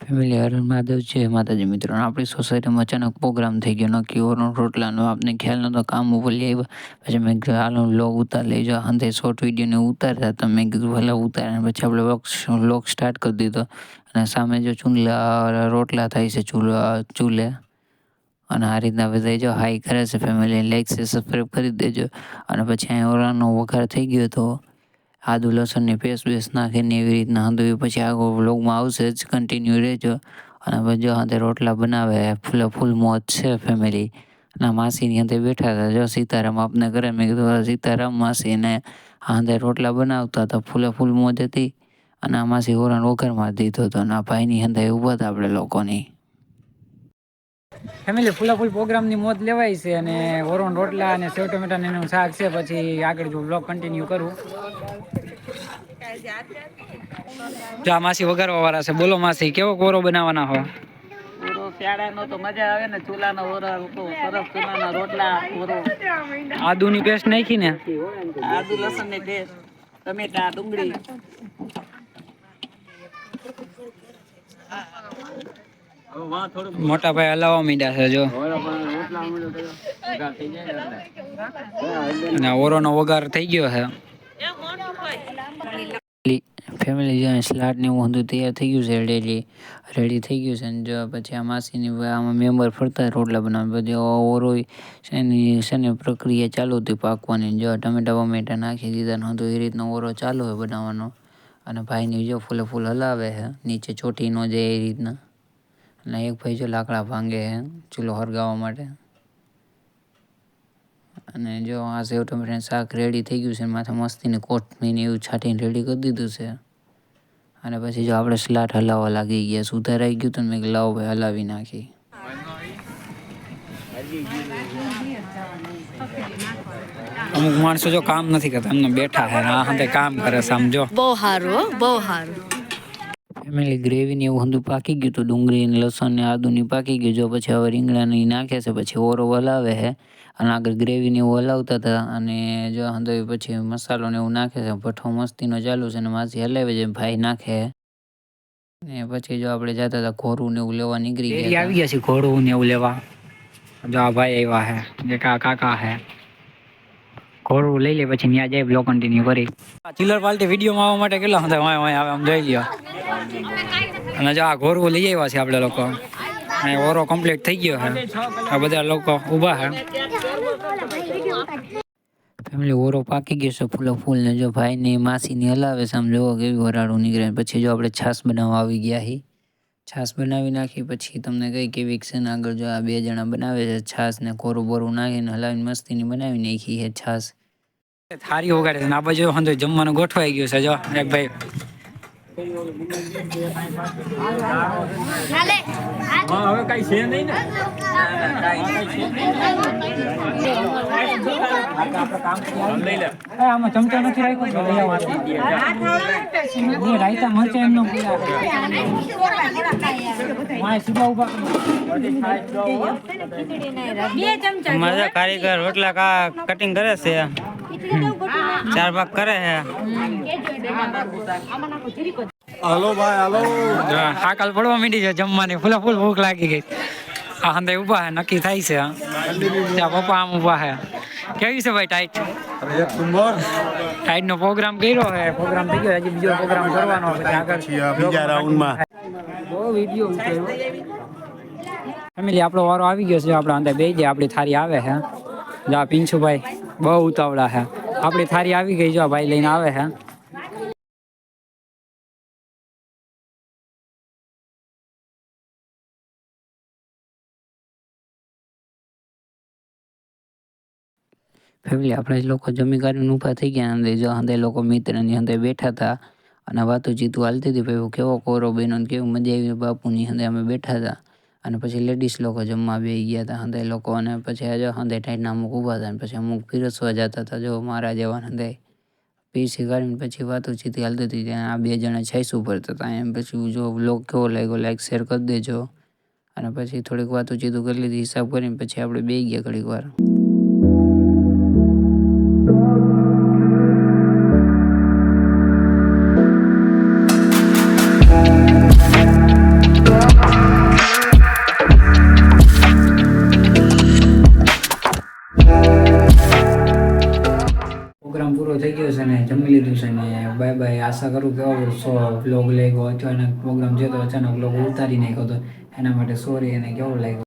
Family હર મહાદેવ છે માતાજી મિત્રો આપણી સોસાયટીમાં અચાનક પ્રોગ્રામ થઈ ગયો નક્કી ઓનો રોટલાનો આપને ખ્યાલ નતો કામ ઉપર લઈ આવ્યા પછી મેં કીધું હાલો વ્લોગ ઉતાર લઈ જાઓ અંતે શોર્ટ વિડીયોને ઉતારતા તો મેં કીધું ભલે ઉતારે પછી આપણે વ્લોગ સ્ટાર્ટ કરી દીધો અને સામે જો રોટલા થાય છે ચૂલે અને આ રીતના બધા જો હાઈ કરે છે ફેમિલી લાઈક છે સબસ્ક્રાઈબ કરી દેજો અને પછી અહીં ઓરાનો વઘાર થઈ ગયો તો આદુ લસણની પેસ્ટ નાખીને એવી રીતના હંધું પછી આગળ વ્લોગમાં આવશે જ કન્ટિન્યુ રહેજો અને પછી જો હાથે રોટલા બનાવે ફૂલ મોજ છે ફેમિલી અને માસીની હાથે બેઠા હતા જો સીતારામ આપને કરે મેં કીધું સીતારામ માસીને હાથે રોટલા બનાવતા હતા ફૂલ મોજ હતી અને આ માસી ઓરાણ વઘારમાં દીધો હતો અને આ ભાઈની હાથે ઊભા હતા આપણે લોકોની ફેમિલી ફૂલ પ્રોગ્રામની મોજ લેવાય છે અને ઓરોન રોટલા અને સેવ ટમેટાનું એનું શાક છે પછી આગળ જો બ્લોગ કન્ટિન્યુ કરું જા માસી વઘારવા વાળા છે બોલો માસી કેવો કોરો બનાવવાના હો ઓરો પ્યાડાનો તો મજા આવે ને ચૂલાનો ઓરો સરસ ચૂલાના રોટલા ઓરો આદુની પેસ્ટ નાખી ને આદુ લસણની પેસ્ટ ટમેટા ડુંગળી મોટા ભાઈ હલાવવા માંડ્યા છે જો અને ઓરોનો વઘાર થઈ ગયો છે ફેમિલી જો સ્લાડ ને એવું બધું તૈયાર થઈ ગયું છે રેડી થઈ ગયું છે અને જો પછી આ માસીની આમાં મેમ્બર ફરતા રોટલા બનાવવા પછી ઓરો શેની પ્રક્રિયા ચાલુ હતી પાકવાની જો ટમેટા નાખી દીધા નહોતું એ રીતનો ઓરો ચાલુ હોય બનાવવાનો અને ભાઈની જો ફૂલ હલાવે છે નીચે ચોટી ન જાય એ રીતના અને એક ભાઈ જો લાકડા ભાંગે છે ચૂલો હરગાવવા માટે અને જો આ સેવ ટમેટાનું શાક રેડી થઈ ગયું છે માથે મસ્તીની કોથમીર એવું છાંટીને રેડી કરી દીધું છે અને પછી જો આપણે સલાડ હલાવવા લાગી ગયા સુધારાઈ ગયું તો મેં લાવો ભાઈ હલાવી નાખી અમુક માણસો જો કામ નથી કરતા એમને બેઠા છે આ હાથે કામ કરે સમજો બહુ સારું ફેમિલી ગ્રેવીને એવું બધું પાકી ગયું તો ડુંગળી ને લસણ ને આદુની પાકી ગયું જો પછી હવે રીંગણાની નાખે છે પછી ઓરો હલાવે છે અને આગળ ગ્રેવીને એવું હલાવતા હતા અને જો હંધોઈ પછી મસાલો ને એવું નાખે છે ભઠ્ઠો મસ્તીનો ચાલુ છે અને માસી હલાવે છે ભાઈ નાખે ને પછી જો આપણે જતા હતા ઘોરું ને એવું લેવા નીકળી ગયા આવી ગયા છે ઘોડું ને એવું લેવા જો આ ભાઈ આવ્યા છે જે કાકા છે ઘોડું લઈ લે પછી ત્યાં જાય બ્લોગ કન્ટિન્યુ કરી ચિલ્લર પાર્ટી વિડીયોમાં આવવા માટે કેટલા હતા આવે આમ જોઈ લ્યો અને જો આ ઘોડું લઈ આવ્યા છે આપણે લોકો અને ઓરો કમ્પ્લીટ થઈ ગયો છે આ બધા લોકો ઊભા છે ફેમિલી ઓરો પાકી ગયો છે ફૂલ ને જો ભાઈની માસીની હલાવે છે આમ જોવો કેવી વરાળું નીકળે પછી જો આપણે છાશ બનાવવા આવી ગયા હી છાશ બનાવી નાખી પછી તમને કઈ કેવી છે ને આગળ જો આ બે જણા બનાવે છે છાશ ને કોરું બોરું નાખીને હલાવીને મસ્તીની બનાવી નાખી છે છાશ થારી વગાડે છે આ બાજુ હંધો જમવાનું ગોઠવાઈ ગયું છે જો એક ભાઈ હવે કઈ છે નહીં ને આમાં ચમચા નથી રાખ્યો રાયતા મરચા એમનો મજા કારીગર રોટલા કટિંગ કરે છે 4 ભાગ કરે છે હાલો ભાઈ હાલો હાકલ પડવા માંડી છે જમવાની ફૂલ ભૂખ લાગી ગઈ આ હંદે ઊભા છે નક્કી થાય છે ત્યાં પપ્પા આમ ઊભા છે કેવી છે ભાઈ ટાઈટ એક નંબર ટાઈટ નો પ્રોગ્રામ કર્યો છે પ્રોગ્રામ થઈ ગયો હજી બીજો પ્રોગ્રામ કરવાનો છે આગળ બીજા રાઉન્ડમાં બહુ વિડીયો ઉતાર્યો ફેમિલી આપણો વારો આવી ગયો છે આપણે અંદર બે જાય આપણી થારી આવે છે જા પિંછુભાઈ બહુ ઉતાવળા છે આપણી થારી આવી ગઈ જો ભાઈ લઈને આવે છે ફેમિલી આપણે લોકો જમી કરીને ઊભા થઈ ગયા અંદર જો અંદર લોકો મિત્રની અંદર બેઠા હતા અને વાતો હાલતી હતી ભાઈ કેવો કોરો બહેનો કેવું મજા આવી બાપુની અંદર અમે બેઠા હતા અને પછી લેડીઝ લોકો જમવા બેસી ગયા હતા હંધે લોકો અને પછી આજે હંધે ટાઈટના અમુક ઊભા હતા અને પછી અમુક પીરસવા જતા હતા જો મારા જેવા હંધે પીસી કાઢીને પછી વાતોચીત હાલતી હતી ત્યાં આ બે જણા છાઈસ ઉપર હતા એમ પછી જો વ્લોગ કેવો લાગ્યો લાઈક શેર કરી દેજો અને પછી થોડીક વાતોચીત કરી લીધી હિસાબ કરીને પછી આપણે બેસી ગયા ઘડીક વાર પ્રોગ્રામ પૂરો થઈ ગયો છે ને જમી લીધું છે ને બાય બાય. આશા કરું કે કેવો વ્લોગ લાગ્યો. અચાનક પ્રોગ્રામ છે તો અચાનક વ્લોગ ઉતારી નાખ્યો હતો એના માટે સોરી. અને કેવો લાગ્યો